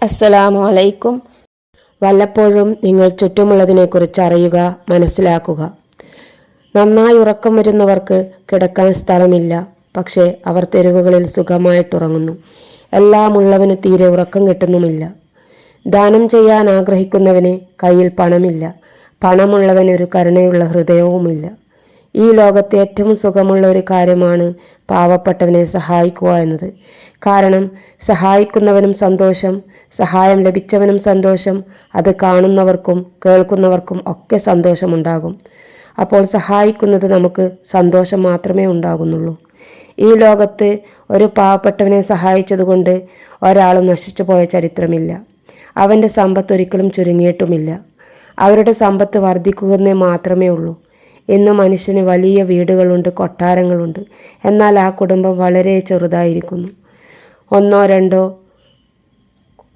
അസ്സലാമു അലൈക്കും. വല്ലപ്പോഴും നിങ്ങൾ ചുറ്റുമുള്ളതിനെക്കുറിച്ച് അറിയുക, മനസ്സിലാക്കുക. നന്നായി ഉറക്കം വരുന്നവർക്ക് കിടക്കാൻ സ്ഥലമില്ല, പക്ഷേ അവർ തെരുവുകളിൽ സുഖമായിട്ടുറങ്ങുന്നു. എല്ലാം ഉള്ളവന് തീരെ ഉറക്കം കിട്ടുന്നുമില്ല. ദാനം ചെയ്യാൻ ആഗ്രഹിക്കുന്നവന് കയ്യിൽ പണമില്ല, പണമുള്ളവന് ഒരു കരുണയുള്ള ഹൃദയവുമില്ല. ഈ ലോകത്തെ ഏറ്റവും സുഖമുള്ള ഒരു കാര്യമാണ് പാവപ്പെട്ടവനെ സഹായിക്കുക എന്നത്. കാരണം സഹായിക്കുന്നവനും സന്തോഷം, സഹായം ലഭിച്ചവനും സന്തോഷം, അത് കാണുന്നവർക്കും കേൾക്കുന്നവർക്കും ഒക്കെ സന്തോഷമുണ്ടാകും. അപ്പോൾ സഹായിക്കുന്നത് നമുക്ക് സന്തോഷം മാത്രമേ ഉണ്ടാകുന്നുള്ളൂ. ഈ ലോകത്ത് ഒരു പാവപ്പെട്ടവനെ സഹായിച്ചതുകൊണ്ട് ഒരാളും നശിച്ചു പോയ ചരിത്രമില്ല. അവൻ്റെ സമ്പത്ത് ഒരിക്കലും ചുരുങ്ങിയിട്ടുമില്ല. അവരുടെ സമ്പത്ത് വർദ്ധിക്കുന്നേ മാത്രമേ ഉള്ളൂ. ഇന്ന് മനുഷ്യന് വലിയ വീടുകളുണ്ട്, കൊട്ടാരങ്ങളുണ്ട്. എന്നാൽ ആ കുടുംബം വളരെ ചെറുതായിരിക്കുന്നു. 1 2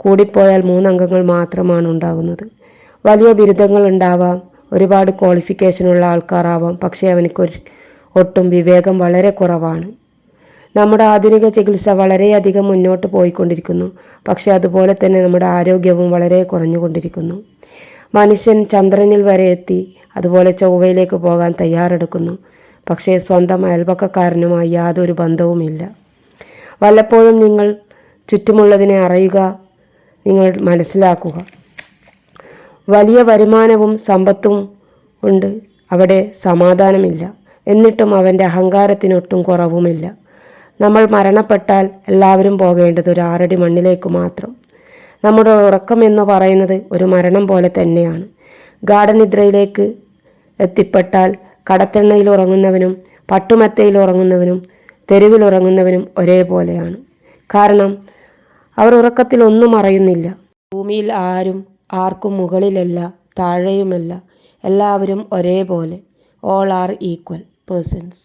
കൂടിപ്പോയാൽ 3 അംഗങ്ങൾ മാത്രമാണ് ഉണ്ടാകുന്നത്. വലിയ ബിരുദങ്ങൾ ഉണ്ടാവാം, ഒരുപാട് ക്വാളിഫിക്കേഷനുള്ള ആൾക്കാരാവാം, പക്ഷേ അവനക്ക് ഒട്ടും വിവേകം വളരെ കുറവാണ്. നമ്മുടെ ആധുനിക ചികിത്സ വളരെയധികം മുന്നോട്ട് പോയിക്കൊണ്ടിരിക്കുന്നു, പക്ഷേ അതുപോലെ തന്നെ നമ്മുടെ ആരോഗ്യവും വളരെ കുറഞ്ഞുകൊണ്ടിരിക്കുന്നു. മനുഷ്യൻ ചന്ദ്രനിൽ വരെ എത്തി, അതുപോലെ ചൊവ്വയിലേക്ക് പോകാൻ തയ്യാറെടുക്കുന്നു, പക്ഷേ സ്വന്തം അയൽപക്കക്കാരനുമായി യാതൊരു ബന്ധവുമില്ല. വല്ലപ്പോഴും നിങ്ങൾ ചുറ്റുമുള്ളതിനെ അറിയുക, നിങ്ങൾ മനസ്സിലാക്കുക. വലിയ വരുമാനവും സമ്പത്തും ഉണ്ട്, അവിടെ സമാധാനമില്ല. എന്നിട്ടും അവൻ്റെ അഹങ്കാരത്തിനൊട്ടും കുറവുമില്ല. നമ്മൾ മരണപ്പെട്ടാൽ എല്ലാവരും പോകേണ്ടത് ഒരു 6 അടി മണ്ണിലേക്ക് മാത്രം. നമ്മുടെ ഉറക്കം എന്ന് പറയുന്നത് ഒരു മരണം പോലെ തന്നെയാണ്. ഗാഠനിദ്രയിലേക്ക് എത്തിപ്പെട്ടാൽ കടത്തെണ്ണയിൽ ഉറങ്ങുന്നവനും പട്ടുമെത്തയിൽ ഉറങ്ങുന്നവനും തെരുവിൽ ഉറങ്ങുന്നവനും ഒരേപോലെയാണ്. കാരണം അവർ ഉറക്കത്തിൽ ഒന്നും അറിയുന്നില്ല. ഭൂമിയിൽ ആർക്കും മുകളിലല്ല, താഴെയുമല്ല, എല്ലാവരും ഒരേപോലെ. All are equal persons.